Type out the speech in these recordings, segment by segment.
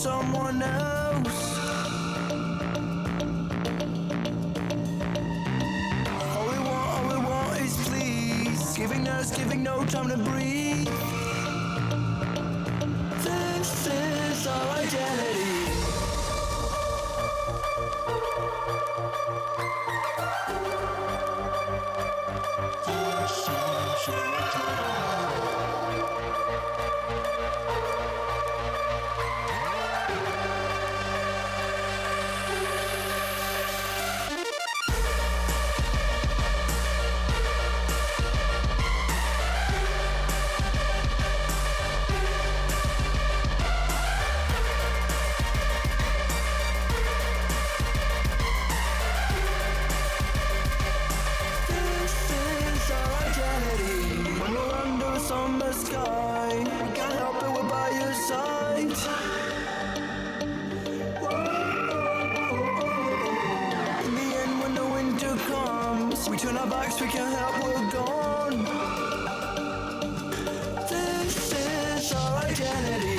someone else. All we want is please. Giving us, giving no time to breathe. This is our identity. We turn our backs, we can't help, we're gone. This is our identity.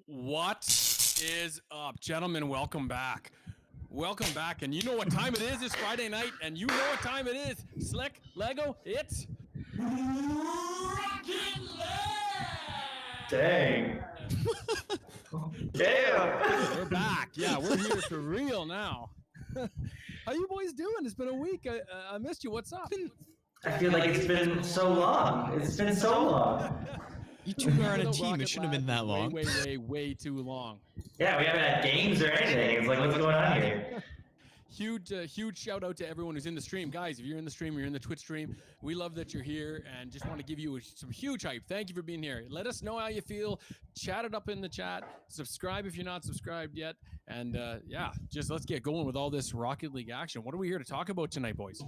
What is up, gentlemen? Welcome back. Welcome back. And you know what time it is? It's Friday night, and you know what time it is. Slick, Lego, it's... Dang. Damn. We're back. Yeah, we're here for real now. How you boys doing? It's been a week. I missed you. What's up? I feel like it's been so long. It's been so long. You two are on a team. It shouldn't have been that long. Way too long. Yeah, we haven't had games or anything. It's like, what's going on here? Huge shout out to everyone who's in the stream. Guys, if you're in the stream, you're in the Twitch stream, we love that you're here and just want to give you some huge hype. Thank you for being here. Let us know how you feel. Chat it up in the chat. Subscribe if you're not subscribed yet. And yeah, just let's get going with all this Rocket League action. What are we here to talk about tonight, boys?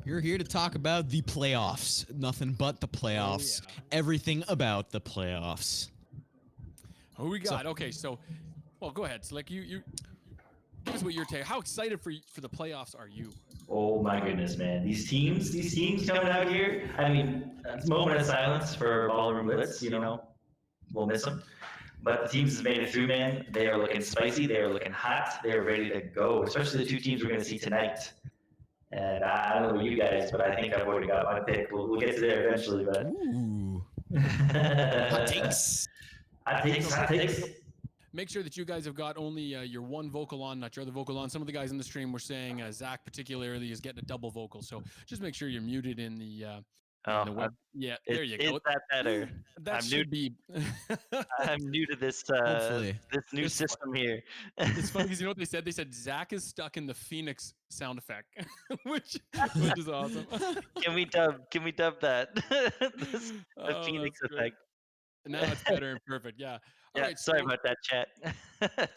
You're here to talk about the playoffs. Nothing but the playoffs. Oh, yeah. Everything about the playoffs. Who we got? Okay, so, well, go ahead. Slick, you give us what your take. How excited for the playoffs are you? Oh my goodness, man. These teams coming out here. I mean, it's a moment of silence for Ballroom Blitz, you know. We'll miss them. But the teams that made it through, man, they are looking spicy. They are looking hot. They are ready to go, especially the two teams we're going to see tonight. And I don't know about you guys, but I think I've already got my pick. We'll get to there eventually, but... Ooh. Hot takes. Hot takes. Make sure that you guys have got only your one vocal on, not your other vocal on. Some of the guys in the stream were saying Zach particularly is getting a double vocal, so just make sure you're muted in the web. Yeah, there you go. Is that better? That should be. I'm new to this this new system here. It's funny because you know what they said? They said Zach is stuck in the Phoenix sound effect, which is awesome. Can we dub that? The Phoenix effect. Now it's better and perfect. Yeah. Yeah, Alright, sorry so- about that, chat.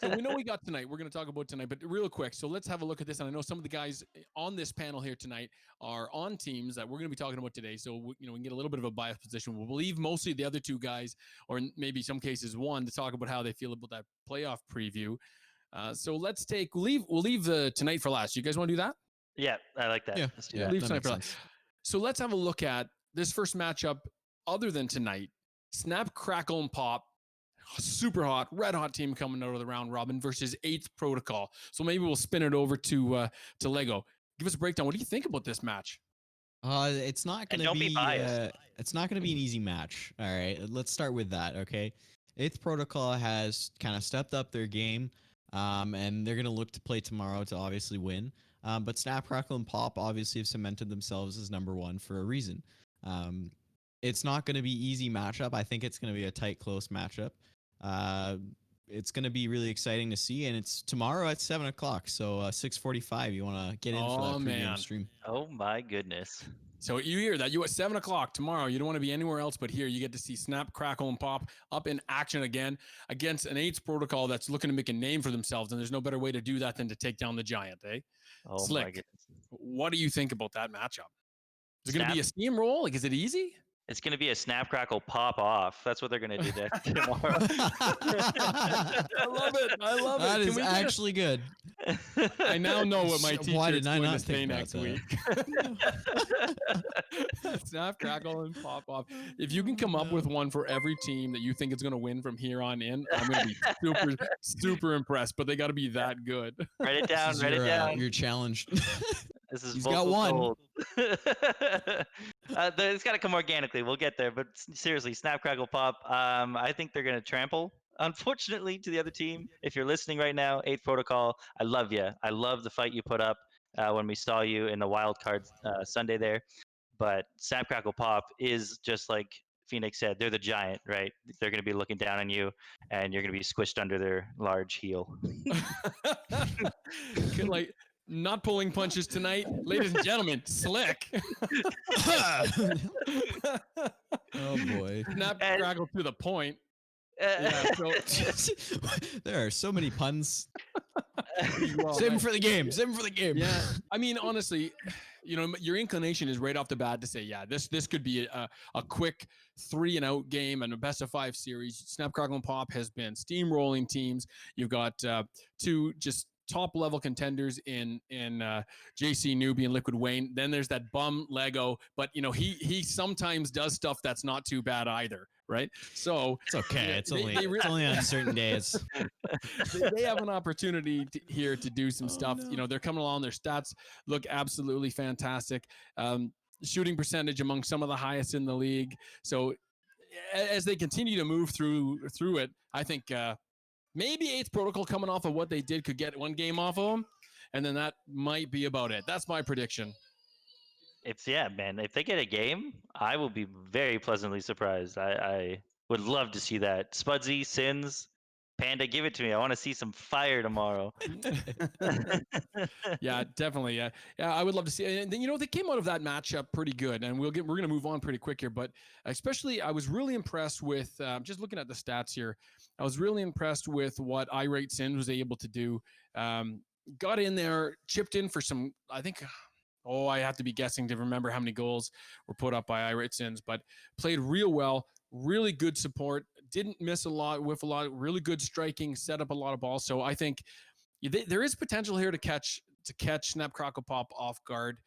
So we know we got tonight. We're going to talk about tonight, but real quick. So let's have a look at this. And I know some of the guys on this panel here tonight are on teams that we're going to be talking about today. So we can get a little bit of a biased position. We'll leave mostly the other two guys, or maybe some cases one, to talk about how they feel about that playoff preview. So let's we'll leave the tonight for last. You guys want to do that? Yeah, I like that. Yeah, Let's do yeah, that. Leave that tonight makes for last. sense. So let's have a look at this first matchup. Other than tonight, Snap, Crackle, and Pop. Super hot, red hot team coming out of the round robin versus 8th Protocol. So maybe we'll spin it over to Lego. Give us a breakdown. What do you think about this match? It's not And gonna don't be biased. it's not gonna be an easy match. All right, let's start with that. Okay, 8th Protocol has kind of stepped up their game, and they're gonna look to play tomorrow to obviously win. But Snap, Crackle, and Pop obviously have cemented themselves as #1 for a reason. It's not gonna be easy matchup. I think it's gonna be a tight, close matchup. It's going to be really exciting to see, and it's tomorrow at 7 o'clock. So 6:45. You want to get in for that pregame stream? Oh my goodness. So you hear that? You at 7 o'clock tomorrow. You don't want to be anywhere else but here. You get to see Snap, Crackle, and Pop up in action again against an 8th Protocol that's looking to make a name for themselves, and there's no better way to do that than to take down the Giant, eh? Oh my Slick. goodness. What do you think about that matchup? Is it going to Snap- be a steamroll? Like, is it easy? It's going to be a Snap, Crackle, Pop off. That's what they're going to do tomorrow. I love it. I love it. That Can is we get a- actually good. I now know what my teacher Why is did I going not to say think about next that? week. Snap, Crackle, and Pop off. If you can come up with one for every team that you think is going to win from here on in, I'm going to be super, super impressed. But they got to be that good. Write it down. This is Write it down. your challenge. This is He's got vocal one. gold. It's got to come organically. We'll get there. But seriously, Snap, Crackle, Pop. I think they're going to trample, unfortunately, to the other team. If you're listening right now, 8th Protocol, I love you. I love the fight you put up when we saw you in the wild card Sunday there. But Snap, Crackle, Pop is just like Phoenix said. They're the Giant, right? They're going to be looking down on you, and you're going to be squished under their large heel. Like, not pulling punches tonight, ladies and gentlemen. Slick. Oh boy. Snap, And- Crackle to the point. Yeah, so There are so many puns. well, Save him for the game. Save him for the game. yeah, I mean, honestly, your inclination is right off the bat to say, yeah, this could be a quick 3-and-out game and a best-of-5 series. Snap, Crackle, and Pop has been steamrolling teams. You've got two just top-level contenders in JC Newbie and Liquid Wayne. Then there's that bum Lego, but he sometimes does stuff that's not too bad either, right? So It's okay. It's they- only they it's only on certain days. they have an opportunity here to do some stuff. no. They're coming along. Their stats look absolutely fantastic. Shooting percentage among some of the highest in the league. So as they continue to move through it, I think maybe 8th Protocol coming off of what they did could get one game off of them, and then that might be about it. That's my prediction. Man. If they get a game, I will be very pleasantly surprised. I would love to see that. Spudsy, Sins, Panda, give it to me. I want to see some fire tomorrow. Yeah, definitely. Yeah, I would love to see. And then they came out of that matchup pretty good, and we're going to move on pretty quick here. But especially, I was really impressed with just looking at the stats here. I was really impressed with what Irate Sins was able to do. Got in there, chipped in for some. I think. Oh, I have to be guessing to remember how many goals were put up by Irate Sins, but played real well. Really good support. Didn't miss a lot, with a lot. Really good striking. Set up a lot of balls. So I think there is potential here to catch Snap, Crackle, Pop off guard.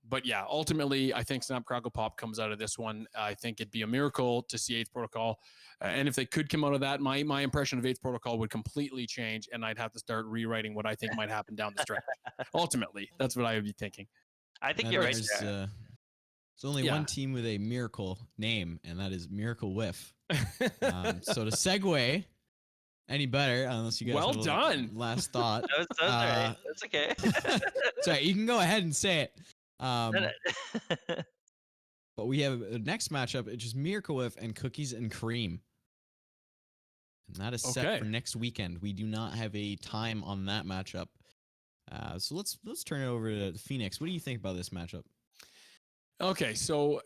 But yeah, ultimately, I think Snap, Crackle, Pop comes out of this one. I think it'd be a miracle to see 8th Protocol. And if they could come out of that, my impression of 8th Protocol would completely change, and I'd have to start rewriting what I think might happen down the stretch. Ultimately, that's what I would be thinking. I think And you're right. there's only Yeah. one team with a miracle name, and that is Miracle Whiff. So to segue any better, unless you guys Well have a done. last thought. That's all right. That's okay. Sorry, you can go ahead and say it. But we have a next matchup, which is Miracle Whiff and Cookies and Cream. And that is set Okay. for next weekend. We do not have a time on that matchup. So let's turn it over to Phoenix. What do you think about this matchup? Okay, so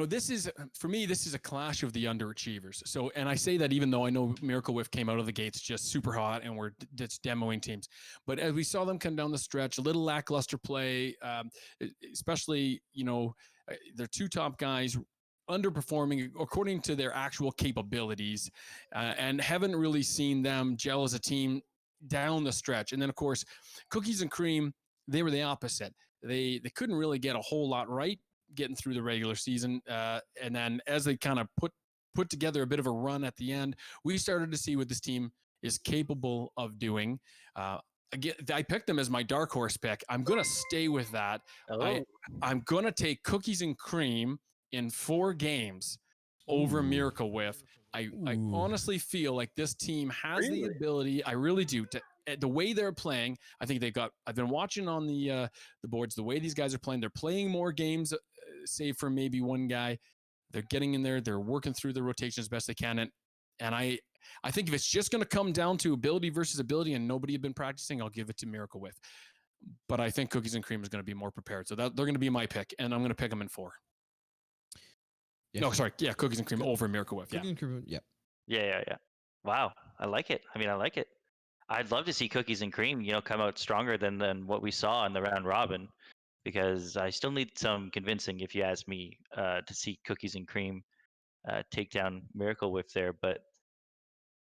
this is, for me, this is a clash of the underachievers. So, and I say that even though I know Miracle Whiff came out of the gates just super hot and we're just demoing teams. But as we saw them come down the stretch, a little lackluster play, especially, their two top guys underperforming according to their actual capabilities, and haven't really seen them gel as a team down the stretch. And then, of course, Cookies and Cream, they were the opposite. They couldn't really get a whole lot right getting through the regular season, and then as they kind of put together a bit of a run at the end, we started to see what this team is capable of doing. Again, I picked them as my dark horse pick. I'm going to stay with that. Oh. I'm going to take Cookies and Cream in 4 games over Ooh. Miracle Whiff. I honestly feel like this team has the ability. I really do. The way they're playing, I think I've been watching on the boards, the way these guys are playing. They're playing more games, save for maybe one guy. They're getting in there. They're working through the rotation as best they can. And I think if it's just going to come down to ability versus ability and nobody had been practicing, I'll give it to Miracle Whiff. But I think Cookies and Cream is going to be more prepared. So they're going to be my pick, and I'm going to pick them in 4. Yeah. No, sorry. Yeah, Cookies and Cream over Miracle Whiff. Cookies and Cream, yep. Yeah. Wow, I like it. I like it. I'd love to see Cookies and Cream, come out stronger than what we saw in the round robin, because I still need some convincing, if you ask me, to see Cookies and Cream take down Miracle Whiff there. But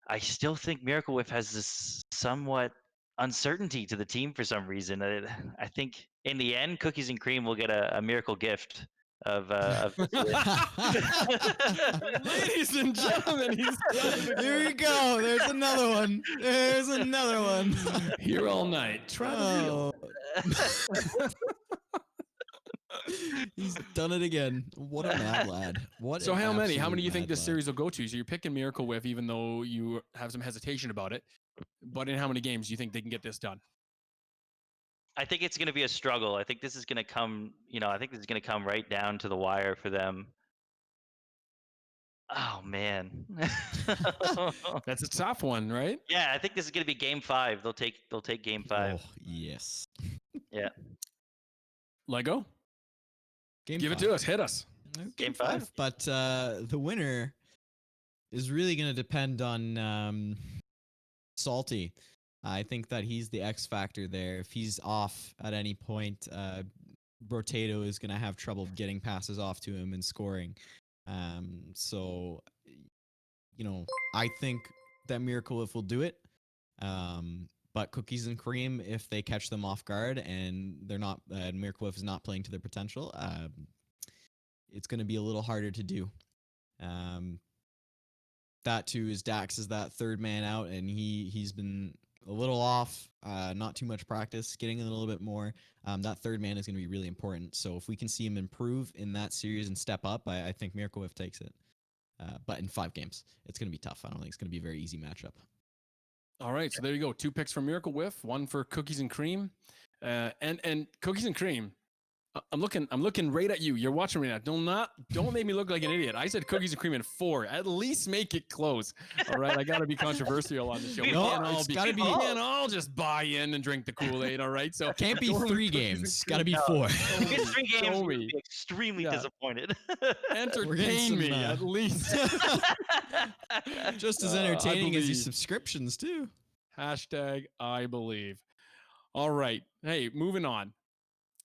I still think Miracle Whiff has this somewhat uncertainty to the team for some reason. I think in the end, Cookies and Cream will get a miracle gift of this win. Ladies and gentlemen, Here you go. There's another one. Here all night. Travel. He's done it again. What a mad lad. What? So how many? How absolute many do you think mad this lad. series will go to? So you're picking Miracle Whiff, even though you have some hesitation about it. But in how many games do you think they can get this done? I think it's going to be a struggle. I think this is going to come, I think this is going to come right down to the wire for them. Oh man. That's a tough one, right? Yeah, I think this is going to be game 5. They'll take game 5. Oh, yes. Yeah. Lego? Game Give 5. it to us. Hit us. Game 5. But the winner is really going to depend on Salty. I think that he's the X factor there. If he's off at any point, Brotato is going to have trouble getting passes off to him and scoring. So, I think that Miracle Whiff will do it. But Cookies and Cream, if they catch them off guard and they're not, Miracle Whiff is not playing to their potential, it's going to be a little harder to do. That too is Dax is that third man out, and he's been a little off, not too much practice, getting a little bit more. That third man is going to be really important. So if we can see him improve in that series and step up, I think Miracle Whiff takes it. But in 5 games, it's going to be tough. I don't think it's going to be a very easy matchup. All right, so there you go. 2 picks for Miracle Whiff, 1 for Cookies and Cream, and Cookies and Cream. I'm looking right at you. You're watching right now. Don't make me look like an idiot. I said Cookies and Cream in 4. At least make it close. All right, I gotta be controversial on the show. We can't all just buy in and drink the Kool-Aid. All right, so Can't be 3 games. Got to be 4. If it's 3 games, Show we'll me. be extremely disappointed. Entertain some, me at least. Just as I entertaining as your believe. subscriptions too. Hashtag I believe. All right, hey, moving on.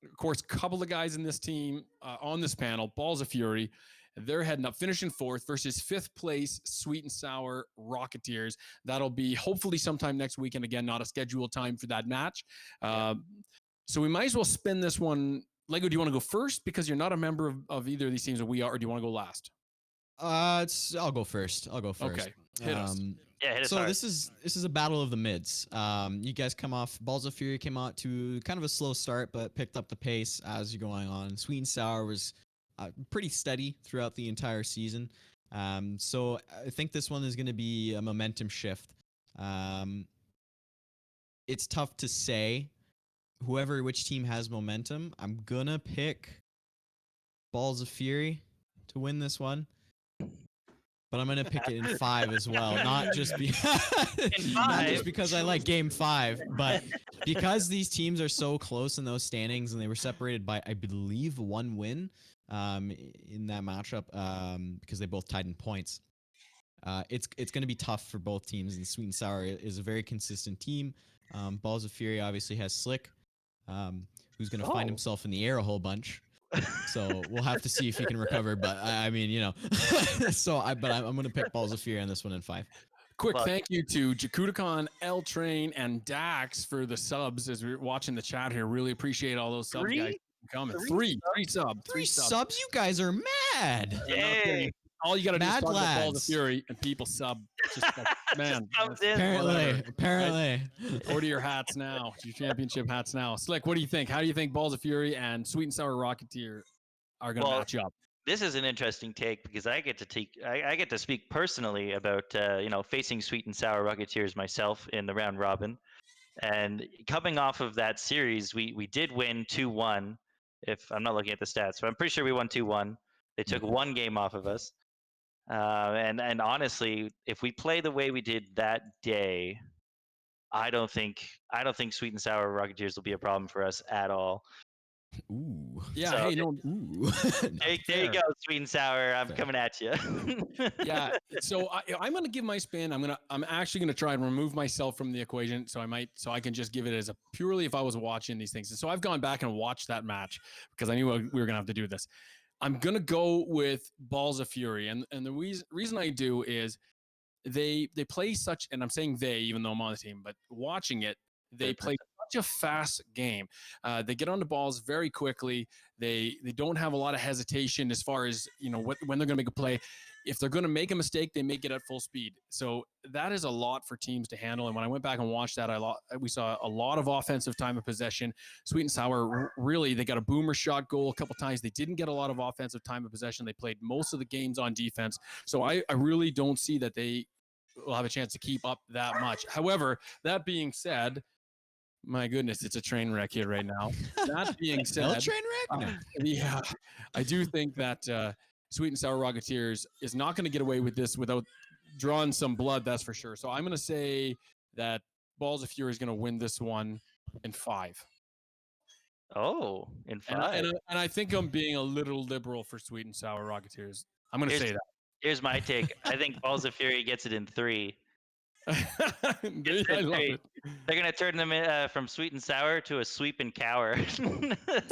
Of course, a couple of guys in this team on this panel, Balls of Fury, they're heading up, finishing 4th versus 5th place Sweet and Sour Rocketeers. That'll be hopefully sometime next week, and again, not a scheduled time for that match. So we might as well spin this one. Lego, do you want to go first because you're not a member of either of these teams, or we are, or do you want to go last? I'll go first. Okay, hit us. Yeah, hit us So hard. this is a battle of the mids. You guys come off. Balls of Fury came out to kind of a slow start, but picked up the pace as you're going on. Sweet and Sour was pretty steady throughout the entire season. So I think this one is going to be a momentum shift. It's tough to say which team has momentum. I'm gonna pick Balls of Fury to win this one. but I'm gonna pick it in 5 as well. Not just because I like Game 5, but because these teams are so close in those standings, and they were separated by, I believe, 1 win in that matchup, because they both tied in points. It's going to be tough for both teams, and Sweet and Sour is a very consistent team. Balls of Fury obviously has Slick, who's going to find himself in the air a whole bunch. So we'll have to see if he can recover. But I mean, you know, I'm going to pick Balls of Fury on this one in 5. Quick thank you to Jakudakon, L Train, and Dax for the subs as we're watching the chat here. Really appreciate all those subs, guys. Coming. Three subs. You guys are mad. Yay. All you got to do is Mad talk about Balls of lads. Fury and people sub. Just like, man, comes in. Apparently. order your hats now. Your championship hats now. Slick, what do you think? How do you think Balls of Fury and Sweet and Sour Rocketeer are going to match up? This is an interesting take because I get to speak personally about facing Sweet and Sour Rocketeers myself in the round robin, and coming off of that series, we did win 2-1. If I'm not looking at the stats, but I'm pretty sure we won 2-1. They took 1 game off of us, and honestly, if we play the way we did that day, I don't think Sweet and Sour Rocketeers will be a problem for us at all. Ooh. Yeah. So- Hey, no. Ooh. There you go, Sweet and Sour. I'm coming at you. Yeah. So I'm gonna give my spin. I'm actually gonna try and remove myself from the equation. So I can just give it as a purely if I was watching these things. So I've gone back and watched that match because I knew we were gonna have to do this. I'm gonna go with Balls of Fury, and the reason I do is they play such, and I'm saying they even though I'm on the team, but watching it, they play such a fast game. They get on the balls very quickly. They don't have a lot of hesitation as far as when they're going to make a play. If they're going to make a mistake, they make it at full speed. So that is a lot for teams to handle. And when I went back and watched that, we saw a lot of offensive time of possession. Sweet and Sour, really, they got a boomer shot goal a couple times. They didn't get a lot of offensive time of possession. They played most of the games on defense. So I really don't see that they will have a chance to keep up that much. However, that being said, my goodness, it's a train wreck here right now. That being said, train wreck? yeah, I do think that Sweet and Sour Rocketeers is not going to get away with this without drawing some blood, that's for sure. So I'm going to say that Balls of Fury is going to win this one in 5. Oh, in 5. And I think I'm being a little liberal for Sweet and Sour Rocketeers. I'm going to say that. Here's my take. I think Balls of Fury gets it in 3. I love it. They're gonna turn them from sweet and sour to a sweep and cower.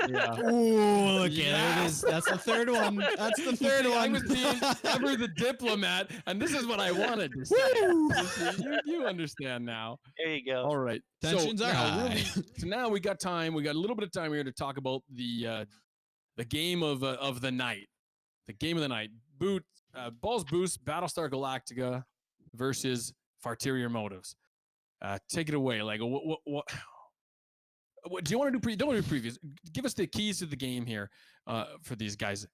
Yeah. Ooh, look, there it is. That's the third one. That's the third one. I was being ever the diplomat, and this is what I wanted to say. You understand now. There you go. All right. Tensions are high. So now we got time. We got a little bit of time here to talk about the game of the night. The game of the night. Balls Boost Battlestar Galactica versus Farterior Motives. Take it away. Like, what do you want to do? Don't want to do previews. Give us the keys to the game here for these guys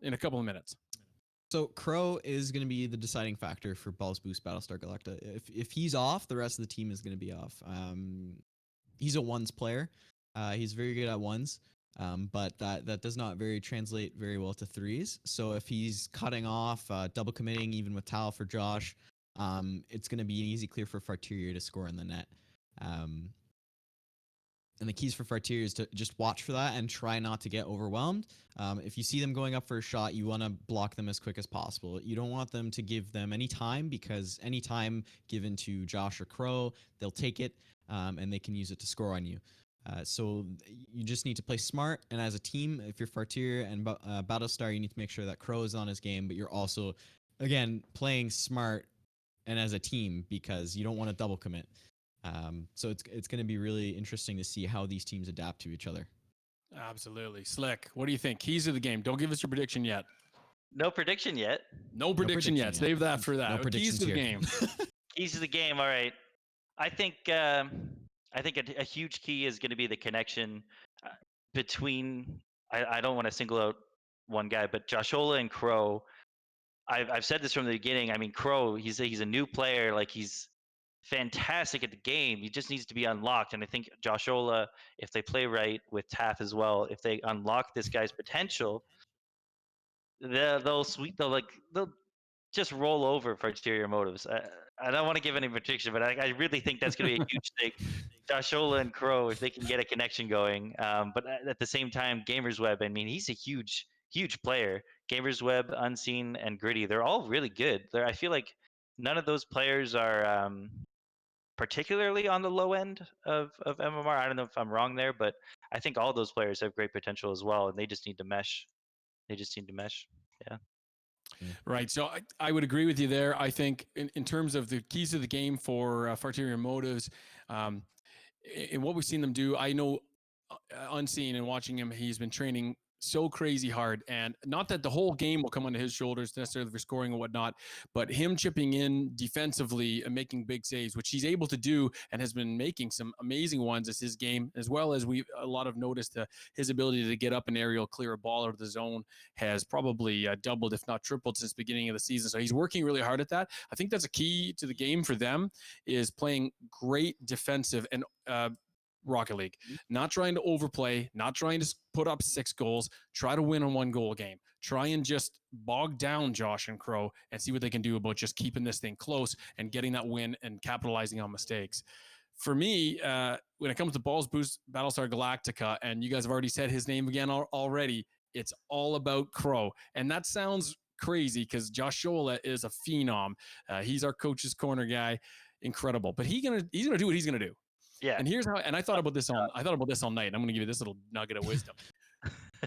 in a couple of minutes. So Crow is going to be the deciding factor for Balls Boost Battlestar Galactica. If he's off, the rest of the team is going to be off. He's a ones player. He's very good at ones, but that does not translate very well to threes. So if he's cutting off, double committing, even with Tal for Josh, it's going to be an easy clear for Farterior to score in the net. And the keys for Farterior is to just watch for that and try not to get overwhelmed. If you see them going up for a shot, you want to block them as quick as possible. You don't want them to give them any time, because any time given to Josh or Crow, they'll take it and they can use it to score on you. So you just need to play smart. And as a team, if you're Farterior and Battlestar, you need to make sure that Crow is on his game, but you're also, again, playing smart and as a team, because you don't want to double commit. So it's going to be really interesting to see how these teams adapt to each other. Absolutely. Slick, what do you think? Keys of the game. Don't give us your prediction yet. No prediction yet. No prediction yet. Save that for that. No Keys to the game. Keys to the game. All right. I think a huge key is going to be the connection between. I don't want to single out one guy, but Joshola and Crow. I've said this from the beginning. I mean, Crow. He's a new player. Like, he's fantastic at the game. He just needs to be unlocked. And I think Joshola, if they play right with Taff as well, if they unlock this guy's potential, they'll just roll over Farterior Motives. I don't want to give any prediction, but I really think that's going to be a huge thing. Joshola and Crow, if they can get a connection going. But at the same time, Gamers Web, I mean, he's a huge player. Gamers Web, Unseen, and Gritty, they're all really good. I feel like none of those players are particularly on the low end of MMR. I don't know if I'm wrong there, but I think all those players have great potential as well, and they just need to mesh. Yeah. Right. So I would agree with you there. I think in terms of the keys to the game for Farterior Motives, in what we've seen them do, I know Unseen and watching him, he's been training so crazy hard, and not that the whole game will come onto his shoulders necessarily for scoring and whatnot, but him chipping in defensively and making big saves, which he's able to do and has been making some amazing ones as his game, as well as we a lot of noticed his ability to get up an aerial, clear a ball out of the zone has probably doubled, if not tripled, since the beginning of the season. So he's working really hard at that. I think that's a key to the game for them, is playing great defensive and Rocket League, not trying to overplay, not trying to put up 6 goals, try to win a 1-goal game, try and just bog down Josh and Crow and see what they can do about just keeping this thing close and getting that win and capitalizing on mistakes. For me, when it comes to Balls Boost Battlestar Galactica, and you guys have already said his name again already, it's all about Crow. And that sounds crazy because Joshola is a phenom. He's our coach's corner guy. Incredible. But he's gonna do what he's gonna do. Yeah. And here's how, and I thought about this all night. And I'm going to give you this little nugget of wisdom.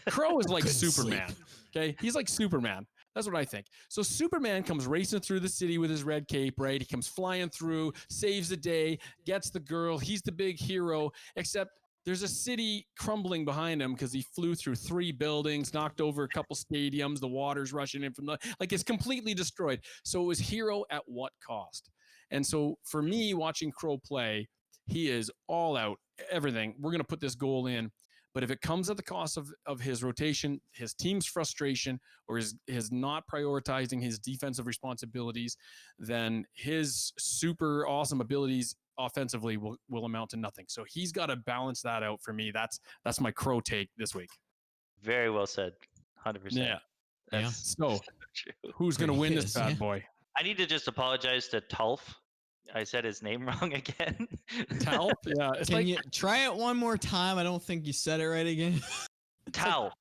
Crow is like Superman. Okay. He's like Superman. That's what I think. So Superman comes racing through the city with his red cape, right? He comes flying through, saves the day, gets the girl. He's the big hero, except there's a city crumbling behind him because he flew through 3 buildings, knocked over a couple stadiums. The water's rushing in from it's completely destroyed. So it was hero at what cost? And so for me, watching Crow play, he is all out, everything. We're going to put this goal in. But if it comes at the cost of his rotation, his team's frustration, or his not prioritizing his defensive responsibilities, then his super awesome abilities offensively will amount to nothing. So he's got to balance that out for me. That's my Crow take this week. Very well said. 100%. Yeah. That's So true. who's going to win this bad boy? I need to just apologize to Tulf. I said his name wrong again. Talf? Yeah. Can you try it one more time? I don't think you said it right again. Talf.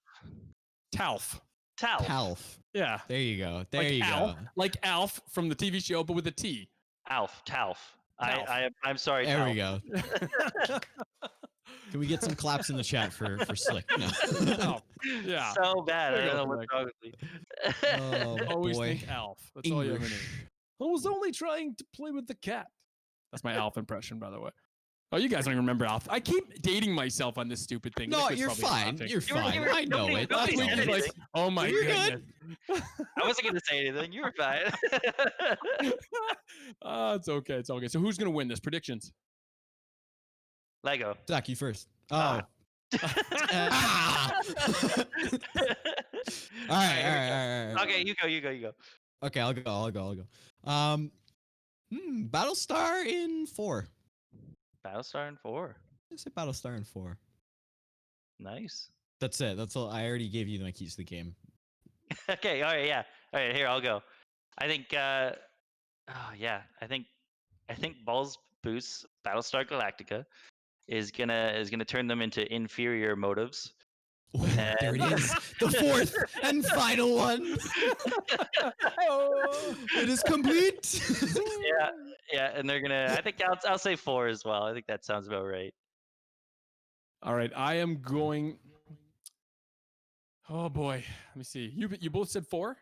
Talf. Talf. Yeah. There you go. There like you Alf, go. Like Alf from the TV show, but with a T. Talf. I'm sorry. There Talf. we go. Can we get some claps in the chat for Slick? No. Oh, yeah. So bad. I don't know what's wrong with me. Oh, Always boy. think Alf. That's all you ever need. English. I was only trying to play with the cat. That's my Alf impression, by the way. Oh, you guys don't even remember Alf. I keep dating myself on this stupid thing. No, Nick was you're probably fine. laughing. You're fine. I know it. Last Nobody week said he was like, anything. oh my You're goodness. I wasn't going to say anything. You were fine. It's okay. It's okay. So who's going to win this? Predictions? Lego. Zach, you first. Oh. Ah. All right. Okay, you go. Okay, I'll go. Battlestar in 4. Battlestar in 4. I say Battlestar in 4. Nice. That's it. That's all. I already gave you my keys to the game. Okay, all right, yeah. All right, here I'll go. I think I think Balls Boost Battlestar Galactica is gonna turn them into inferior motives. There it is. The 4th and final one. It is complete. Yeah, and they're gonna. I think I'll say 4 as well. I think that sounds about right. All right. I am going. Oh boy. Let me see. You both said 4?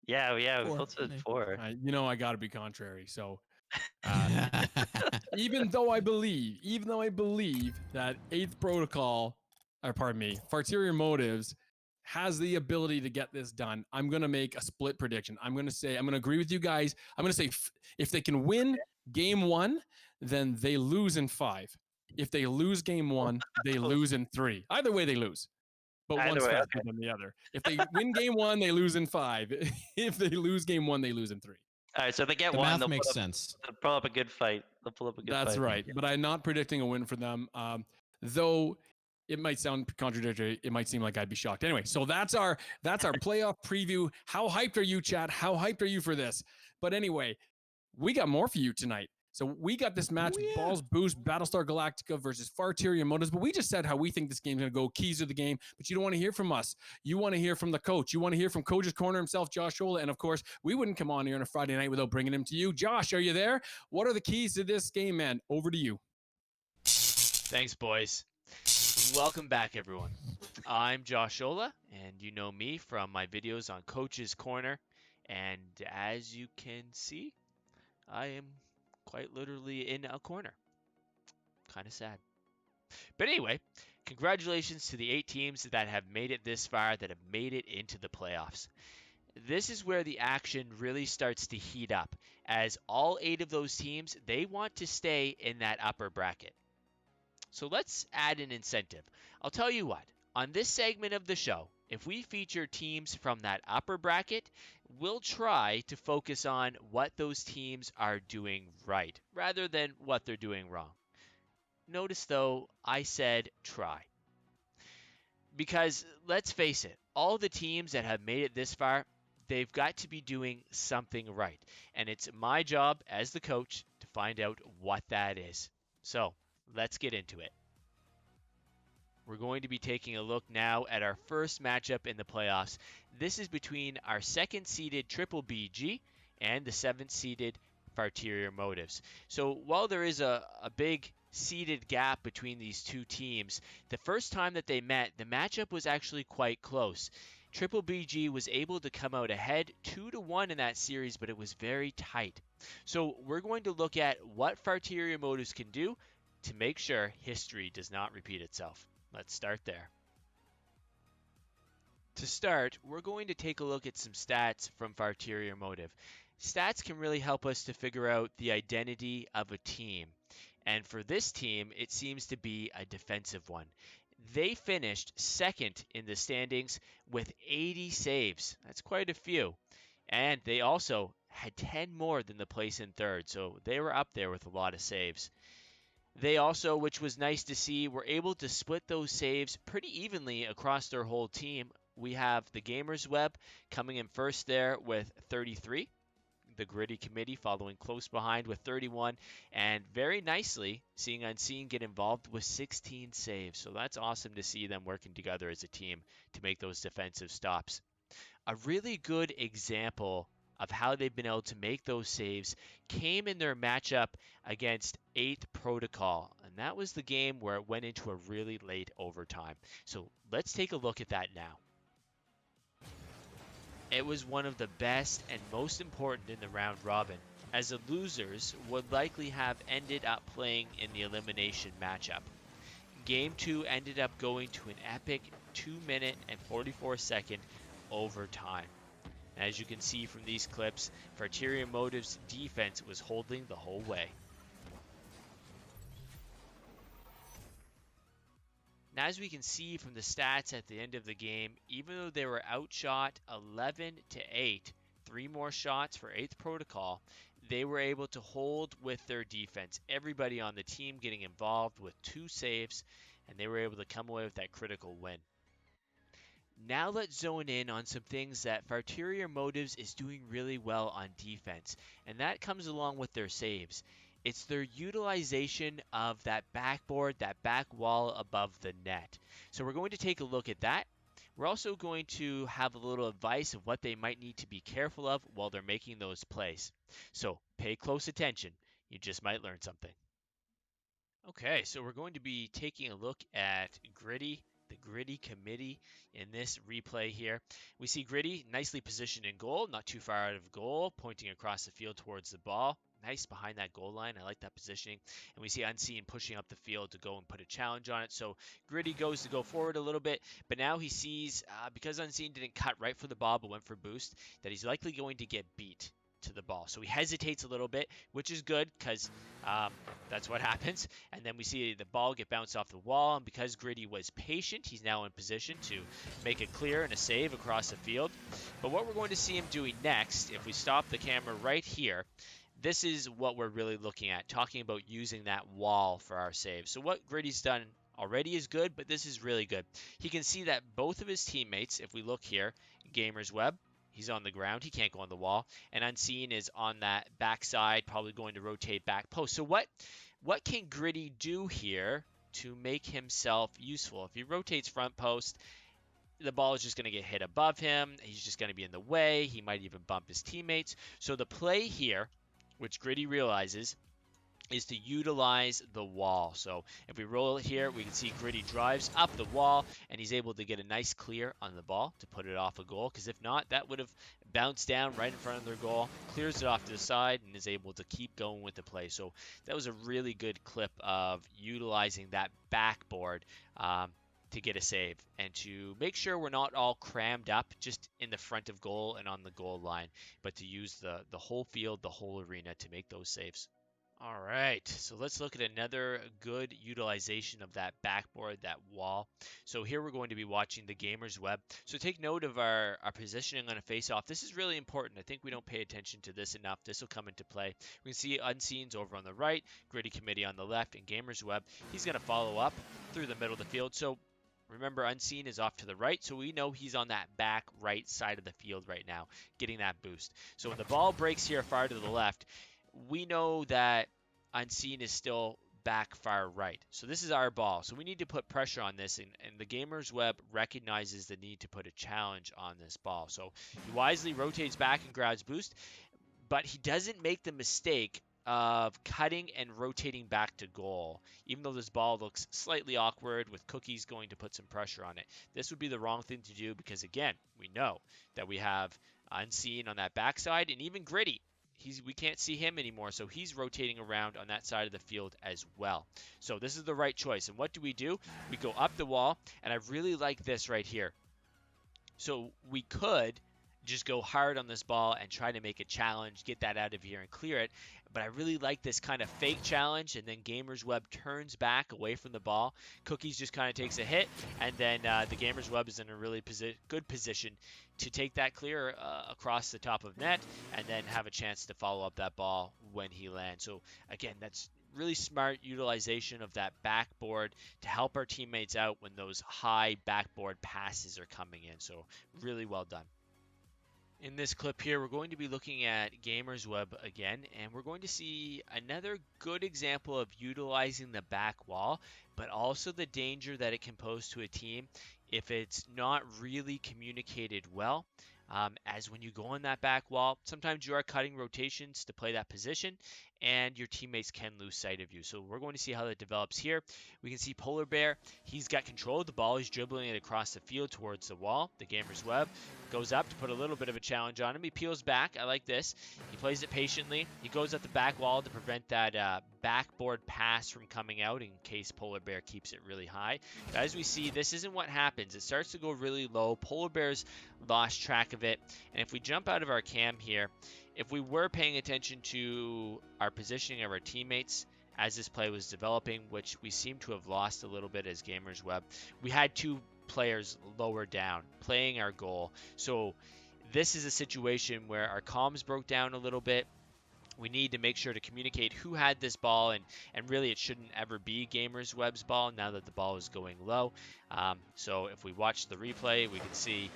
Yeah, we 4. both said 4. I got to be contrary. So even though I believe that 8th Protocol, or pardon me, Farterior Motives has the ability to get this done, I'm going to make a split prediction. I'm going to agree with you guys. I'm going to say if they can win game 1, then they lose in 5. If they lose game 1, they lose in 3. Either way, they lose. But Either one's way, faster than the other. If they win game 1, they lose in 5. If they lose game 1, they lose in 3. All right, so if they get The one. math They'll makes sense. They'll pull up a good fight. That's right. But I'm not predicting a win for them. Though It might sound contradictory. It might seem like I'd be shocked. Anyway, so that's our playoff preview. How hyped are you, chat? How hyped are you for this? But anyway, we got more for you tonight. So we got this match, Balls Boost, Battlestar Galactica versus Farterior Motives. But we just said how we think this game's going to go, keys of the game. But you don't want to hear from us. You want to hear from the coach. You want to hear from Coach's Corner himself, Josh Ola. And of course, we wouldn't come on here on a Friday night without bringing him to you. Josh, are you there? What are the keys to this game, man? Over to you. Thanks, boys. Welcome back, everyone. I'm Josh Ola, and you know me from my videos on Coach's Corner. And as you can see, I am quite literally in a corner. Kind of sad. But anyway, congratulations to the 8 teams that have made it this far, that have made it into the playoffs. This is where the action really starts to heat up, as all 8 of those teams, they want to stay in that upper bracket. So let's add an incentive. I'll tell you what, on this segment of the show, if we feature teams from that upper bracket, we'll try to focus on what those teams are doing right, rather than what they're doing wrong. Notice though, I said try. Because let's face it, all the teams that have made it this far, they've got to be doing something right. And it's my job as the coach to find out what that is. So, let's get into it. We're going to be taking a look now at our first matchup in the playoffs. This is between our 2nd-seeded Triple BG and the 7th-seeded Farterior Motives. So while there is a big seeded gap between these two teams, the first time that they met, the matchup was actually quite close. Triple BG was able to come out ahead 2-1 in that series, but it was very tight. So we're going to look at what Farterior Motives can do to make sure history does not repeat itself. Let's start there. To start, we're going to take a look at some stats from Farterior Motive. Stats can really help us to figure out the identity of a team. And for this team, it seems to be a defensive one. They finished 2nd in the standings with 80 saves. That's quite a few. And they also had 10 more than the place in 3rd, so they were up there with a lot of saves. They also, which was nice to see, were able to split those saves pretty evenly across their whole team. We have the Gamers Web coming in first there with 33. The Gritty Committee following close behind with 31. And very nicely, Seeing Unseen get involved with 16 saves. So that's awesome to see them working together as a team to make those defensive stops. A really good example of how they've been able to make those saves came in their matchup against 8th Protocol. And that was the game where it went into a really late overtime. So let's take a look at that now. It was one of the best and most important in the round robin, as the losers would likely have ended up playing in the elimination matchup. Game 2 ended up going to an epic 2-minute and 44-second overtime. As you can see from these clips, Farterior Motives' defense was holding the whole way. Now, as we can see from the stats at the end of the game, even though they were outshot 11-8, 3 more shots for 8th Protocol, they were able to hold with their defense. Everybody on the team getting involved with 2 saves, and they were able to come away with that critical win. Now let's zone in on some things that Farterior Motives is doing really well on defense, and that comes along with their saves. It's their utilization of that backboard, that back wall above the net. So we're going to take a look at that. We're also going to have a little advice of what they might need to be careful of while they're making those plays. So pay close attention. You just might learn something. Okay, so we're going to be taking a look at Gritty, the Gritty Committee in this replay here. We see Gritty nicely positioned in goal, not too far out of goal, pointing across the field towards the ball. Nice behind that goal line. I like that positioning. And we see Unseen pushing up the field to go and put a challenge on it. So Gritty goes to go forward a little bit, but now he sees, because Unseen didn't cut right for the ball but went for boost, that he's likely going to get beat to the ball. So he hesitates a little bit, which is good because that's what happens. And then we see the ball get bounced off the wall, and because Gritty was patient, he's now in position to make a clear and a save across the field. But what we're going to see him doing next, if we stop the camera right here, this is what we're really looking at, talking about using that wall for our save. So what Gritty's done already is good, but this is really good. He can see that both of his teammates, if we look here, Gamer's Web, he's on the ground. He can't go on the wall. And Unseen is on that backside, probably going to rotate back post. So what can Gritty do here to make himself useful? If he rotates front post, the ball is just going to get hit above him. He's just going to be in the way. He might even bump his teammates. So the play here, which Gritty realizes, is to utilize the wall. So if we roll it here, we can see Gritty drives up the wall, and he's able to get a nice clear on the ball to put it off a goal, because if not, that would have bounced down right in front of their goal, clears it off to the side, and is able to keep going with the play. So that was a really good clip of utilizing that backboard to get a save and to make sure we're not all crammed up just in the front of goal and on the goal line, but to use the whole field, the whole arena to make those saves. All right, so let's look at another good utilization of that backboard, that wall. So here we're going to be watching the Gamer's Web. So take note of our positioning on a face-off. This is really important. I think we don't pay attention to this enough. This will come into play. We can see Unseen's over on the right, Gritty Committee on the left, and Gamer's Web. He's going to follow up through the middle of the field. So remember, Unseen is off to the right, so we know he's on that back right side of the field right now, getting that boost. So when the ball breaks here far to the left, we know that Unseen is still back far right. So this is our ball. So we need to put pressure on this, and the Gamer's Web recognizes the need to put a challenge on this ball. So he wisely rotates back and grabs boost, but he doesn't make the mistake of cutting and rotating back to goal, even though this ball looks slightly awkward with Cookies going to put some pressure on it. This would be the wrong thing to do because, again, we know that we have Unseen on that backside, and even Gritty. We can't see him anymore, so he's rotating around on that side of the field as well. So this is the right choice. And what do? We go up the wall, and I really like this right here. So we could just go hard on this ball and try to make a challenge, get that out of here and clear it. But I really like this kind of fake challenge, and then Gamer's Web turns back away from the ball. Cookies just kind of takes a hit, and then the Gamer's Web is in a really good position to take that clear across the top of net and then have a chance to follow up that ball when he lands. So again, that's really smart utilization of that backboard to help our teammates out when those high backboard passes are coming in. So really well done. In this clip here, we're going to be looking at Gamer's Web again, and we're going to see another good example of utilizing the back wall, but also the danger that it can pose to a team if it's not really communicated well. As when you go on that back wall, sometimes you are cutting rotations to play that position, and your teammates can lose sight of you. So we're going to see how that develops here. We can see Polar Bear. He's got control of the ball. He's dribbling it across the field towards the wall. The Gamer's Web goes up to put a little bit of a challenge on him. He peels back. I like this. He plays it patiently. He goes up the back wall to prevent that backboard pass from coming out in case Polar Bear keeps it really high. But as we see, this isn't what happens. It starts to go really low. Polar Bear's lost track of it. And if we jump out of our cam here, if we were paying attention to our positioning of our teammates as this play was developing, which we seem to have lost a little bit as Gamer's Web, we had two players lower down playing our goal. So this is a situation where our comms broke down a little bit. We need to make sure to communicate who had this ball, and really it shouldn't ever be Gamer's Web's ball now that the ball is going low. So if we watch the replay, we can see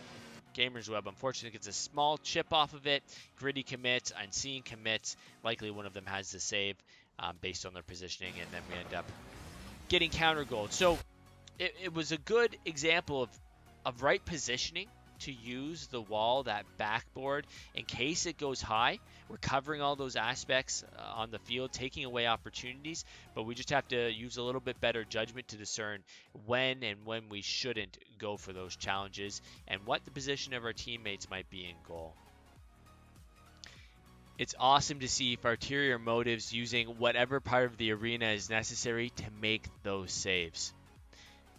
Gamer's Web unfortunately gets a small chip off of it. Gritty commits, Unseen commits. Likely one of them has the save based on their positioning, and then we end up getting counter goal. So it was a good example of right positioning to use the wall, that backboard, in case it goes high. We're covering all those aspects on the field, taking away opportunities, but we just have to use a little bit better judgment to discern when and when we shouldn't go for those challenges and what the position of our teammates might be in goal. It's awesome to see Farterior Motives using whatever part of the arena is necessary to make those saves.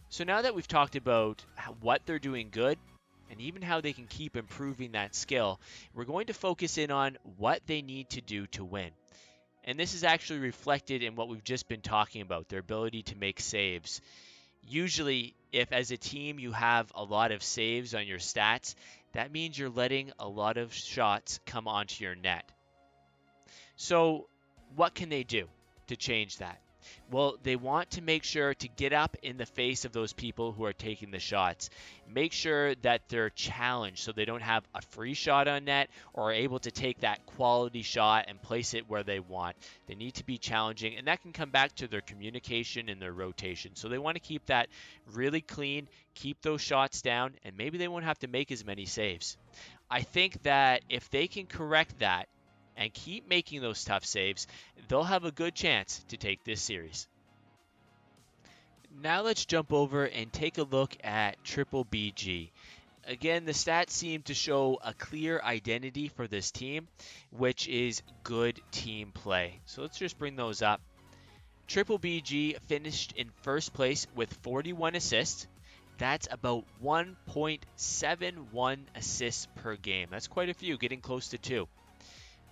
So now that we've talked about what they're doing good, and even how they can keep improving that skill, we're going to focus in on what they need to do to win. And this is actually reflected in what we've just been talking about, their ability to make saves. Usually, if as a team you have a lot of saves on your stats, that means you're letting a lot of shots come onto your net. So what can they do to change that? Well, they want to make sure to get up in the face of those people who are taking the shots. Make sure that they're challenged so they don't have a free shot on net or are able to take that quality shot and place it where they want. They need to be challenging, and that can come back to their communication and their rotation. So they want to keep that really clean, keep those shots down, and maybe they won't have to make as many saves. I think that if they can correct that and keep making those tough saves, they'll have a good chance to take this series. Now let's jump over and take a look at Triple BG. Again, the stats seem to show a clear identity for this team, which is good team play. So let's just bring those up. Triple BG finished in first place with 41 assists. That's about 1.71 assists per game. That's quite a few, getting close to 2.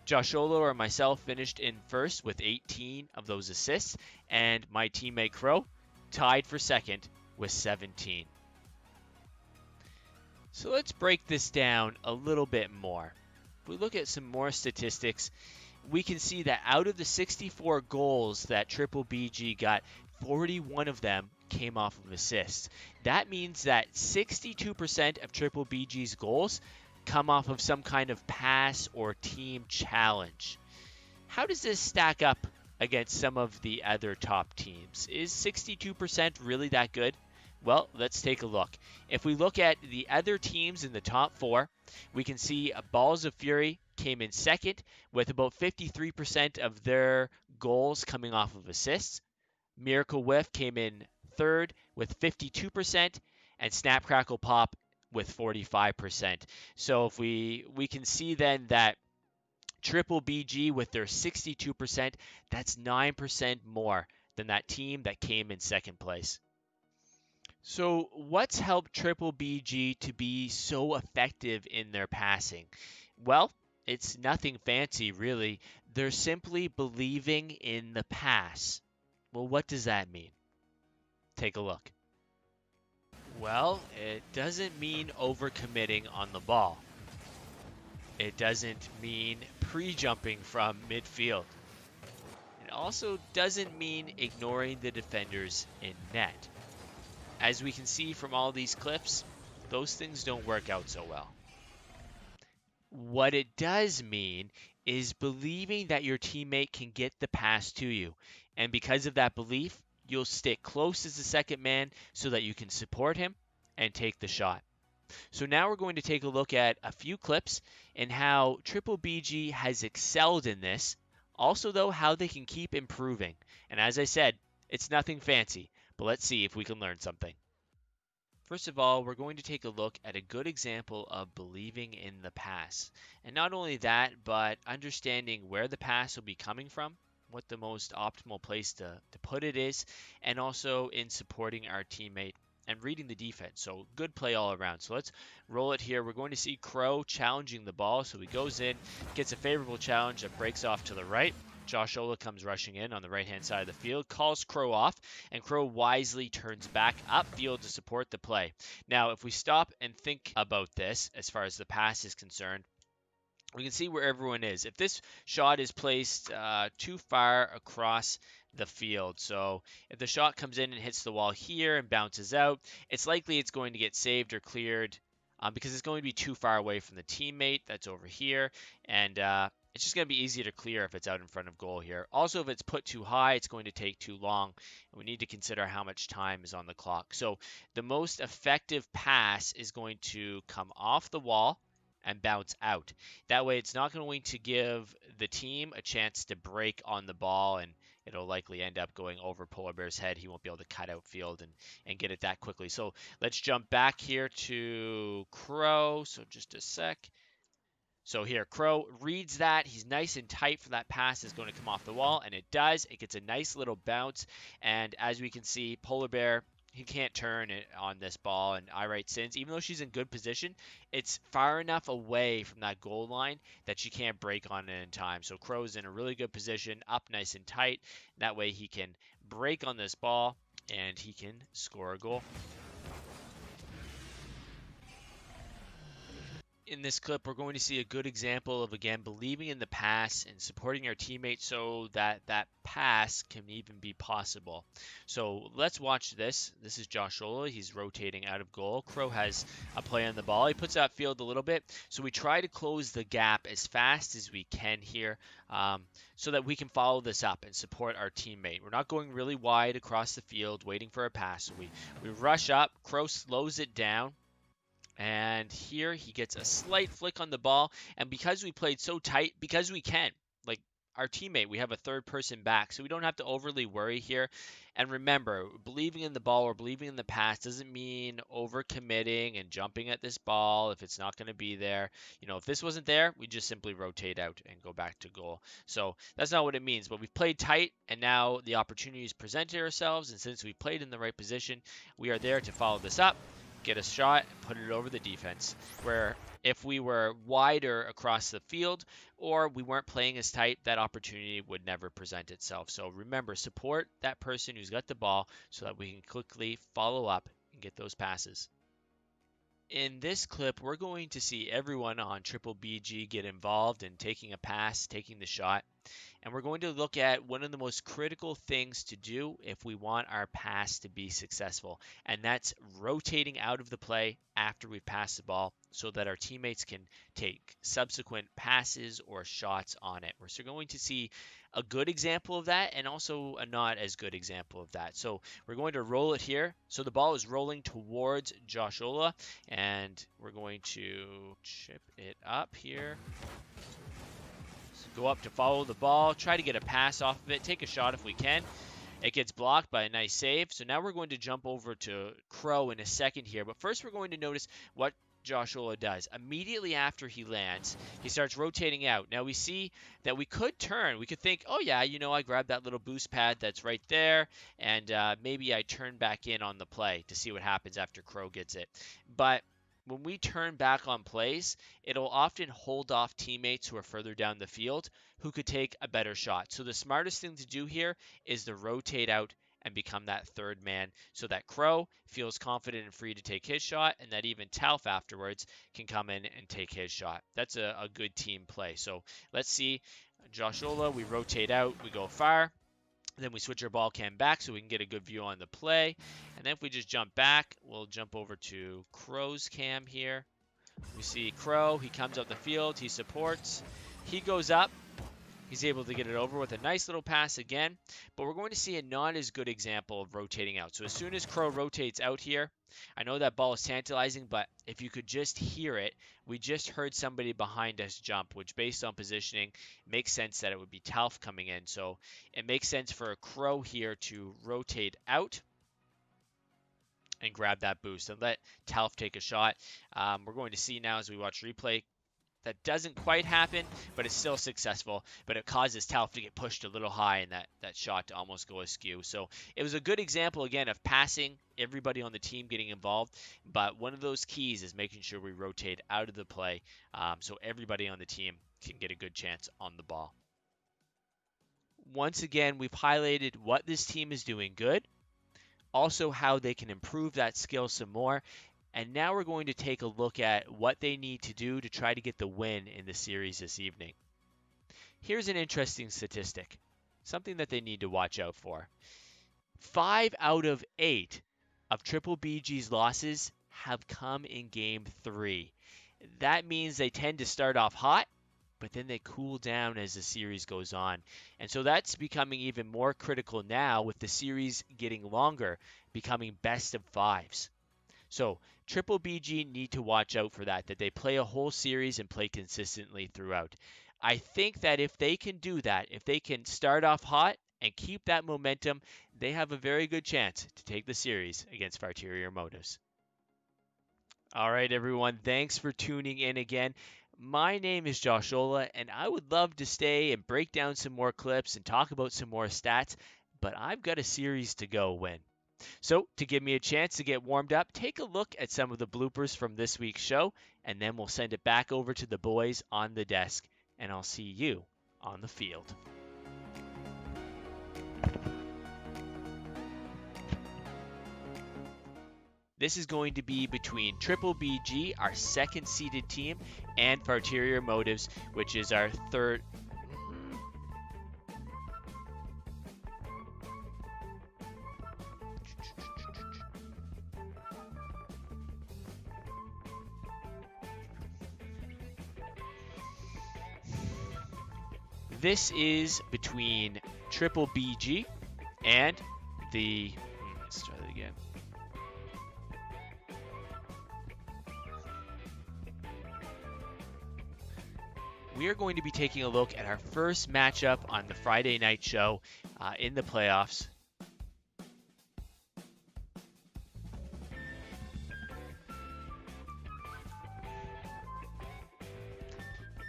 Josholo or myself finished in first with 18 of those assists, and my teammate Crow tied for second with 17. So let's break this down a little bit more. If we look at some more statistics, we can see that out of the 64 goals that Triple BG got, 41 of them came off of assists. That means that 62% of Triple BG's goals come off of some kind of pass or team challenge. How does this stack up against some of the other top teams? Is 62% really that good? Well, let's take a look. If we look at the other teams in the top 4, we can see Balls of Fury came in second with about 53% of their goals coming off of assists. Miracle Whiff came in third with 52%, and Snap Crackle Pop with 45%. So if we can see then that Triple BG with their 62%, that's 9% more than that team that came in second place. So what's helped Triple BG to be so effective in their passing? Well, it's nothing fancy really. They're simply believing in the pass. Well, what does that mean? Take a look. Well, it doesn't mean overcommitting on the ball. It doesn't mean pre-jumping from midfield. It also doesn't mean ignoring the defenders in net. As we can see from all these clips, those things don't work out so well. What it does mean is believing that your teammate can get the pass to you. And because of that belief, you'll stick close as the second man so that you can support him and take the shot. So now we're going to take a look at a few clips and how Triple BG has excelled in this. Also, though, how they can keep improving. And as I said, it's nothing fancy, but let's see if we can learn something. First of all, we're going to take a look at a good example of believing in the pass. And not only that, but understanding where the pass will be coming from, what the most optimal place to put it is, and also in supporting our teammate and reading the defense. So good play all around. So let's roll it here. We're going to see Crow challenging the ball. So he goes in, gets a favorable challenge that breaks off to the right. Josh Ola comes rushing in on the right-hand side of the field, calls Crow off, and Crow wisely turns back upfield to support the play. Now, if we stop and think about this as far as the pass is concerned, we can see where everyone is. If this shot is placed too far across the field, so if the shot comes in and hits the wall here and bounces out, it's likely it's going to get saved or cleared because it's going to be too far away from the teammate that's over here, and it's just going to be easier to clear if it's out in front of goal here. Also, if it's put too high, it's going to take too long. We need to consider how much time is on the clock. So the most effective pass is going to come off the wall and bounce out. That way, it's not going to give the team a chance to break on the ball, and it'll likely end up going over Polar Bear's head. He won't be able to cut out field and get it that quickly. So let's jump back here to Crow. So just a sec. So here, Crow reads that. He's nice and tight for that pass is going to come off the wall, and it does. It gets a nice little bounce, and as we can see, Polar Bear, he can't turn it on this ball, and I write Sins. Even though she's in good position, it's far enough away from that goal line that she can't break on it in time. So Crow's in a really good position, up nice and tight. That way he can break on this ball, and he can score a goal. In this clip, we're going to see a good example of, again, believing in the pass and supporting our teammates so that that pass can even be possible. So let's watch this. This is Josh Ola. He's rotating out of goal. Crow has a play on the ball. He puts out field a little bit. So we try to close the gap as fast as we can here, so that we can follow this up and support our teammate. We're not going really wide across the field waiting for a pass. So we rush up. Crow slows it down. And here he gets a slight flick on the ball. And because we played so tight, because we can, like our teammate, we have a third person back. So we don't have to overly worry here. And remember, believing in the ball or believing in the pass doesn't mean overcommitting and jumping at this ball if it's not going to be there. You know, if this wasn't there, we just simply rotate out and go back to goal. So that's not what it means. But we've played tight, and now the opportunities presented ourselves. And since we played in the right position, we are there to follow this up, get a shot, and put it over the defense. Where if we were wider across the field or we weren't playing as tight, that opportunity would never present itself. So remember, support that person who's got the ball so that we can quickly follow up and get those passes. In this clip, we're going to see everyone on Triple BG get involved in taking a pass, taking the shot. And we're going to look at one of the most critical things to do if we want our pass to be successful. And that's rotating out of the play after we've passed the ball so that our teammates can take subsequent passes or shots on it. We're going to see a good example of that and also a not as good example of that. So we're going to roll it here. So the ball is rolling towards Josh Ola, and we're going to chip it up here. Go up to follow the ball, try to get a pass off of it, take a shot if we can. It gets blocked by a nice save. So now we're going to jump over to Crow in a second here. But first we're going to notice what Josh Ola does. Immediately after he lands, he starts rotating out. Now we see that we could turn. We could think, oh yeah, you know, I grabbed that little boost pad that's right there, and maybe I turn back in on the play to see what happens after Crow gets it. But when we turn back on plays, it'll often hold off teammates who are further down the field who could take a better shot. So the smartest thing to do here is to rotate out and become that third man so that Crow feels confident and free to take his shot, and that even Talf afterwards can come in and take his shot. That's a good team play. So let's see. Josh Ola, we rotate out, we go far. Then we switch our ball cam back so we can get a good view on the play. And then if we just jump back, we'll jump over to Crow's cam here. We see Crow, he comes up the field, he supports, he goes up. He's able to get it over with a nice little pass again, but we're going to see a not as good example of rotating out. So as soon as Crow rotates out here, I know that ball is tantalizing, but if you could just hear it, we just heard somebody behind us jump, which based on positioning makes sense that it would be Talf coming in. So it makes sense for a Crow here to rotate out and grab that boost and let Talf take a shot. We're going to see now as we watch replay, that doesn't quite happen, but it's still successful. But it causes Talf to get pushed a little high and that shot to almost go askew. So it was a good example, again, of passing, everybody on the team getting involved. But one of those keys is making sure we rotate out of the play so everybody on the team can get a good chance on the ball. Once again, we've highlighted what this team is doing good, also how they can improve that skill some more. And now we're going to take a look at what they need to do to try to get the win in the series this evening. Here's an interesting statistic, something that they need to watch out for. 5 out of 8 of Triple BG's losses have come in Game 3. That means they tend to start off hot, but then they cool down as the series goes on. And so that's becoming even more critical now with the series getting longer, becoming best of 5s. So Triple BG need to watch out for that they play a whole series and play consistently throughout. I think that if they can do that, if they can start off hot and keep that momentum, they have a very good chance to take the series against Farterior Motives. All right, everyone, thanks for tuning in again. My name is Josh Ola, and I would love to stay and break down some more clips and talk about some more stats, but I've got a series to go win. So to give me a chance to get warmed up, take a look at some of the bloopers from this week's show, and then we'll send it back over to the boys on the desk, and I'll see you on the field. This is going to be between Triple BG, our second seeded team, and Farterior Motives, which is our third. This is between Triple BG and the. Let's try that again. We are going to be taking a look at our first matchup on the Friday night show in the playoffs.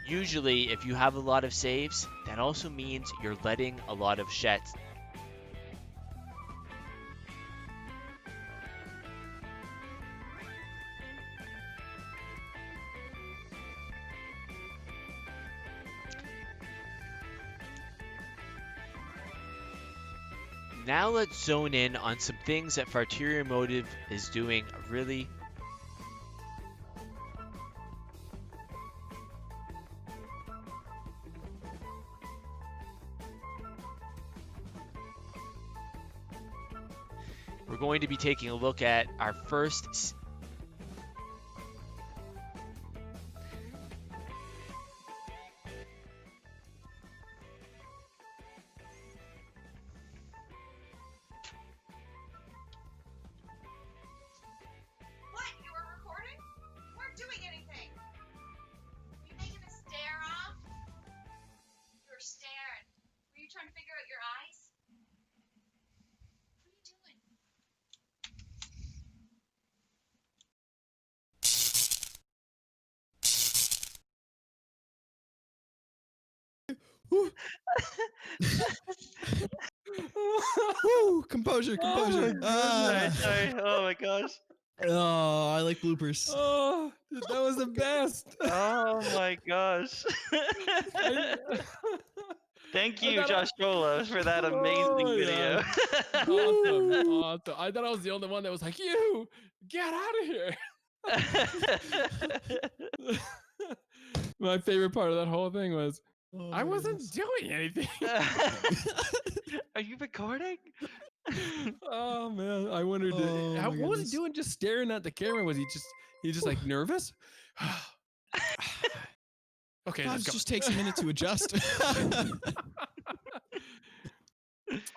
Usually, if you have a lot of saves, that also means you're letting a lot of shots. Now let's zone in on some things that Farterior Motive is doing really. We're going to be taking a look at our first. Woo, composure. Sorry. Oh my gosh. Oh, I like bloopers. Oh, that was the best. Oh my gosh. Thank you, Josh Cola, for that amazing Oh, video. Awesome. I thought I was the only one that was like, you get out of here. My favorite part of that whole thing was I wasn't doing anything. Are you recording? Oh man, I wondered what was he doing? Just staring at the camera? Was he just like nervous? Okay, It let's go. just takes a minute to adjust.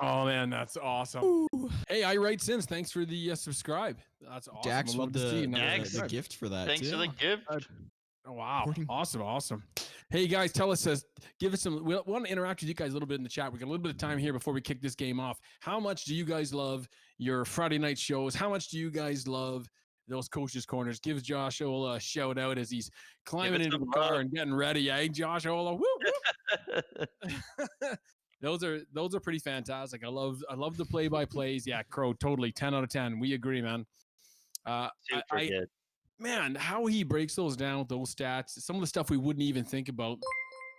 Oh man, that's awesome. Ooh. Hey, I write since. Thanks for the subscribe. That's awesome. Dax I'd love with to see the gift for that. Thanks too. for the gift. Oh, wow. Awesome. Hey guys, tell us, give us some, we want to interact with you guys a little bit in the chat. We got a little bit of time here before we kick this game off. How much do you guys love your Friday night shows? How much do you guys love those coaches corners? Give Josh Ola a shout out as he's climbing into the car and getting ready. Hey, Josh Ola. Woo, woo. Those are pretty fantastic. I love the play-by-plays. Yeah, Crow, totally 10 out of 10. We agree, man. Super good. Man, how he breaks those down with those stats, some of the stuff we wouldn't even think about.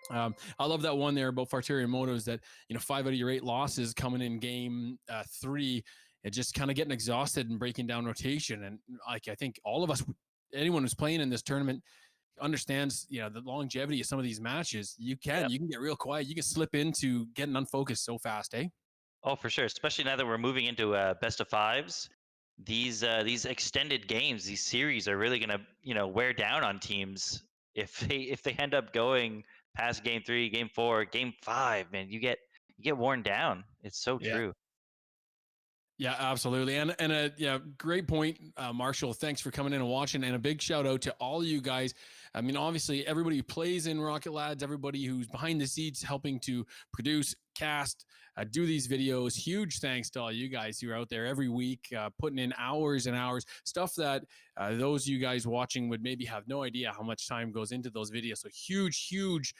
I love that one there about Farterior Motives that, 5 out of your 8 losses coming in game 3, and just kind of getting exhausted and breaking down rotation. And like, I think all of us, anyone who's playing in this tournament understands, the longevity of some of these matches. You can get real quiet. You can slip into getting unfocused so fast, eh? Oh, for sure. Especially now that we're moving into best of fives. These extended games, these series are really gonna wear down on teams if they end up going past game 3, game 4, game 5. Man, you get worn down. It's so true. Yeah, absolutely. And great point, Marshall. Thanks for coming in and watching. And a big shout out to all you guys. I mean, obviously, everybody who plays in Rocket Lads, everybody who's behind the scenes helping to produce, cast, do these videos. Huge thanks to all you guys who are out there every week, putting in hours and hours, stuff that those of you guys watching would maybe have no idea how much time goes into those videos. So huge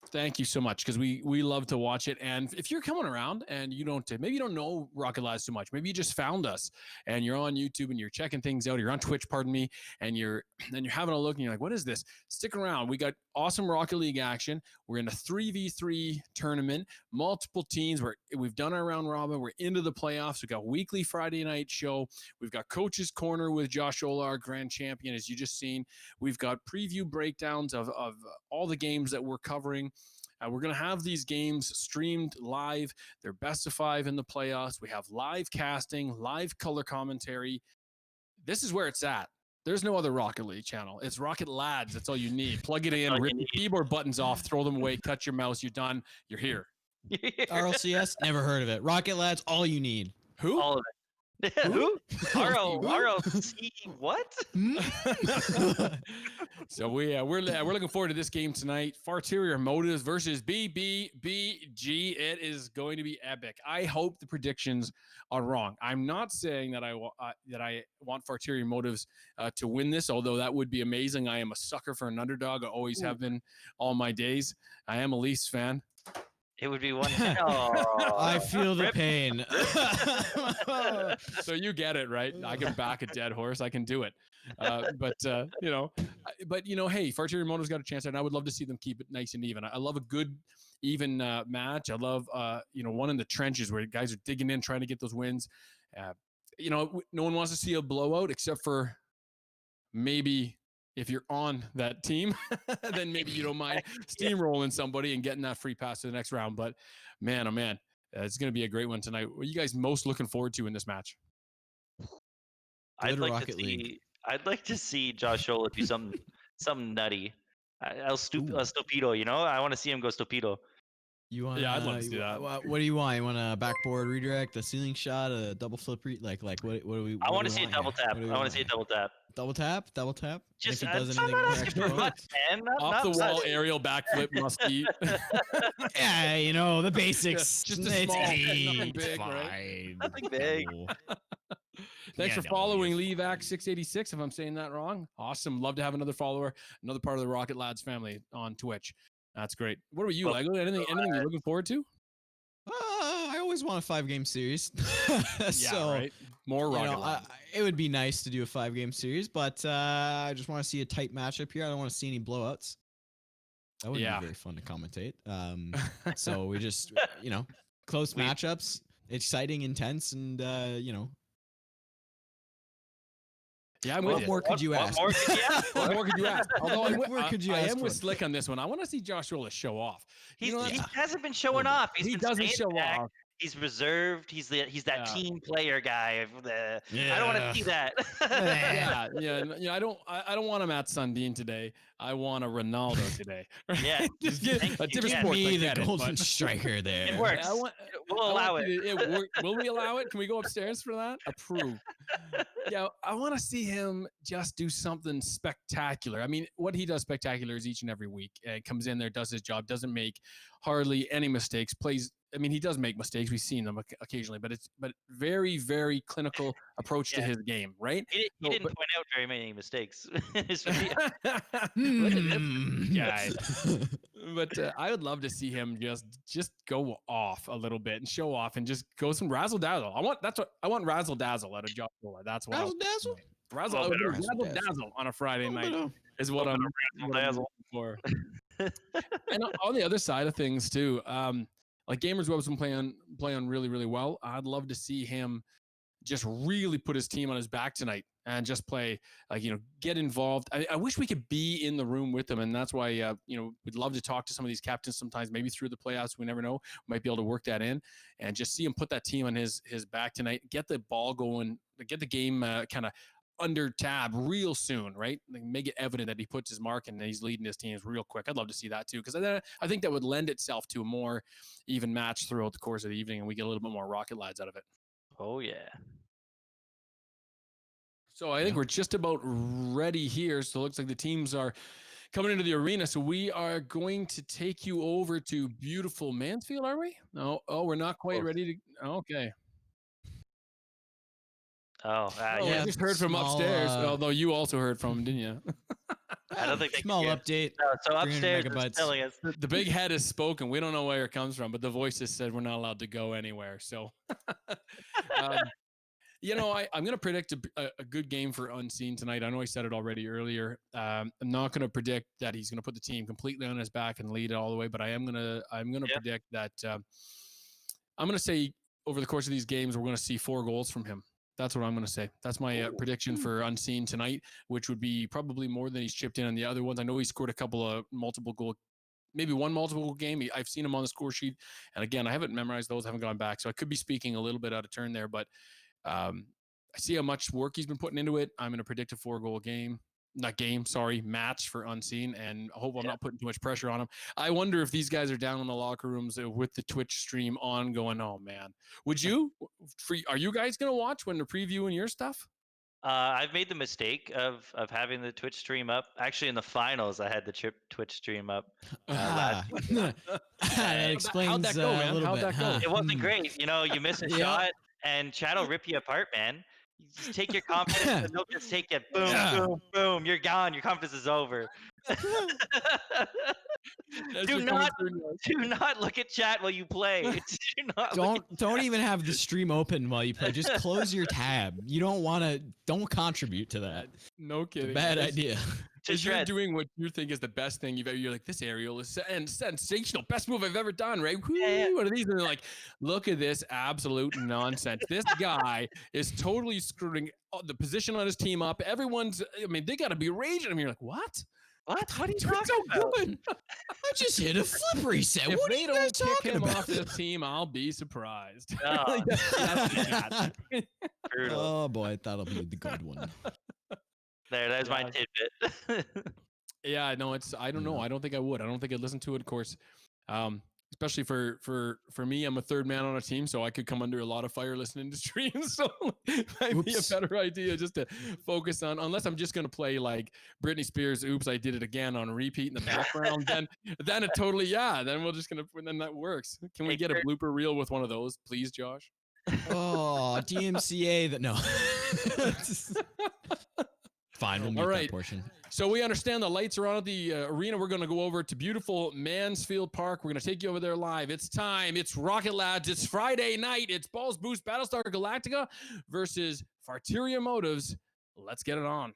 Thank you so much, because we love to watch it. And if you're coming around and you don't, maybe you don't know Rocket Lads too much, maybe you just found us and you're on YouTube and you're checking things out, you're on Twitch, pardon me, and you're having a look and you're like, what is this? Stick around. We got awesome Rocket League action. We're in a 3v3 tournament, multiple teams. We've done our round robin. We're into the playoffs. We've got weekly Friday night show. We've got Coach's Corner with Josh Ola, our grand champion, as you just seen. We've got preview breakdowns of all the games that we're covering. We're going to have these games streamed live. They're best of 5 in the playoffs. We have live casting, live color commentary. This is where it's at. There's no other Rocket League channel. It's Rocket Lads. That's all you need. Plug it in, rip the keyboard buttons off, throw them away, cut your mouse. You're done. You're here. RLCS, never heard of it. Rocket Lads, all you need. Who? All of it. Who? ROC what? So we're looking forward to this game tonight. Farterior Motives versus BBBG. It is going to be epic. I hope the predictions are wrong. I'm not saying that I want Farterior Motives to win this, although that would be amazing. I am a sucker for an underdog. I always have been all my days. I am a Leafs fan. It would be one. Oh, I feel the pain. So you get it, right? I can back a dead horse. I can do it. But hey, Farterior Motives got a chance, and I would love to see them keep it nice and even. I love a good, even match. I love, one in the trenches where guys are digging in, trying to get those wins. No one wants to see a blowout except for maybe if you're on that team, then maybe you don't mind steamrolling somebody and getting that free pass to the next round. But man, oh man, it's going to be a great one tonight. What are you guys most looking forward to in this match? I'd like to see Josh Ola do something nutty. El Stupido, I want to see him go Stupido. You want? Yeah, I'd love to see that. What do you want? You want a backboard redirect, a ceiling shot, a double flip? Like what do we? I want to see a double tap. I want to see a double tap. Double tap. Just if he does I'm anything not asking for much, man. Off the wall aerial backflip must eat. Yeah, the basics. Just a small, nothing big, right? Nothing big. Thanks for following Levac686, if I'm saying that wrong. Awesome. Love to have another follower, another part of the Rocket Lads family on Twitch. That's great. What about you, Lego? Anything you're looking forward to? I always want a 5-game series. Right. More Rocket Lads. It would be nice to do a 5-game series, but I just want to see a tight matchup here. I don't want to see any blowouts. That wouldn't be very fun to commentate. So we just, close matchups, exciting, intense, and Yeah, I'm with what you. more could you ask? What more could you ask? Although I am for? with Slick on this one. I want to see Josh Ola show off. He hasn't been showing off. He doesn't show off. He's reserved. He's that team player guy. Yeah. I don't want to see that. I don't want him at Sundin today. I want a Ronaldo today. Yeah, just get a different sport. Me, the golden striker there. It works. We'll allow it. Will we allow it? Can we go upstairs for that? Approve. Yeah, I want to see him just do something spectacular. I mean, what he does spectacular is each and every week. Comes in there, does his job, doesn't make hardly any mistakes, plays. I mean, he does make mistakes. We've seen them occasionally, but very, very clinical approach to his game, right? He didn't point out very many mistakes. Guy. But I would love to see him just go off a little bit and show off and just go some razzle dazzle. I want razzle dazzle out of Josh Ola. That's what razzle dazzle on a Friday night is what I'm looking for. And on the other side of things too, like Gamers Web's been playing really, really well. I'd love to see him just really put his team on his back tonight and just play, get involved. I wish we could be in the room with him, and that's why we'd love to talk to some of these captains sometimes, maybe through the playoffs. We never know. We might be able to work that in and just see him put that team on his back tonight, get the ball going, get the game kind of under tab real soon, right? Like make it evident that he puts his mark and he's leading his teams real quick. I'd love to see that too, because I think that would lend itself to a more even match throughout the course of the evening, and we get a little bit more Rocket Lads out of it. Oh yeah. So I think we're just about ready here. So it looks like the teams are coming into the arena. So we are going to take you over to beautiful Mansfield, are we? No. Oh, we're not quite ready to. Okay. Oh, I just heard from upstairs. Although you also heard from him, didn't you? I don't think they Small can. update. No, so 300 upstairs is megabytes. telling us. The big head has spoken. We don't know where it comes from, but the voice has said we're not allowed to go anywhere. So, you know, I'm going to predict a good game for Unseen tonight. I know I said it already earlier. I'm not going to predict that he's going to put the team completely on his back and lead it all the way, but I'm going to predict that I'm going to say over the course of these games we're going to see 4 goals from him. That's what I'm going to say. That's my prediction for Unseen tonight, which would be probably more than he's chipped in on the other ones. I know he scored a couple of multiple goal, maybe one multiple goal game. I've seen him on the score sheet, and again, I haven't memorized those. I haven't gone back, so I could be speaking a little bit out of turn there, but I see how much work he's been putting into it. I'm going to predict a 4-goal match for Unseen, and I hope I'm not putting too much pressure on him. I wonder if these guys are down in the locker rooms with the Twitch stream on going, oh man, are you guys going to watch when they're previewing your stuff? I've made the mistake of having the Twitch stream up. Actually, in the finals, I had the Twitch stream up. That explains How'd that go, man? a little How'd bit. that go? It wasn't great. You know, you miss a Yeah. shot, and chat will rip you apart, man. You just take your confidence, and they'll just take it. Boom, Yeah. boom, boom. You're gone. Your confidence is over. Do not look at chat while you play. Do not look at Don't even have the stream open while you play. Just close your tab. You don't contribute to that. No kidding. Bad idea. Just You're shred. doing what you think is the best thing you've ever. You're like, this aerial is sensational, best move I've ever done, right? Woo, Yeah. What are these? And they're like, look at this absolute nonsense. This guy is totally screwing the position on his team up. They got to be raging. You're like, what? What? What are you Doing talking so about? good. I just hit a flip reset. If What are they you don't guys kick talking him about? off this team, I'll be surprised. Oh, That's brutal. Oh boy, that'll be the good one. There's my tidbit. Yeah, no, I don't know. I don't think I would. I don't think I'd listen to it, of course. Especially for me, I'm a third man on a team, so I could come under a lot of fire listening to streams. So it might be a better idea just to focus on, unless I'm just gonna play like Britney Spears' "Oops, I Did It Again" on repeat in the background. then it totally then we're just then that works. Can we get a blooper reel with one of those, please, Josh? Oh, DMCA that no. Fine, we'll mute that portion. So we understand the lights are on at the arena. We're going to go over to beautiful Mansfield Park. We're going to take you over there live. It's time. It's Rocket Lads. It's Friday night. It's Balls Boost Battlestar Galactica versus Farterior Motives. Let's get it on.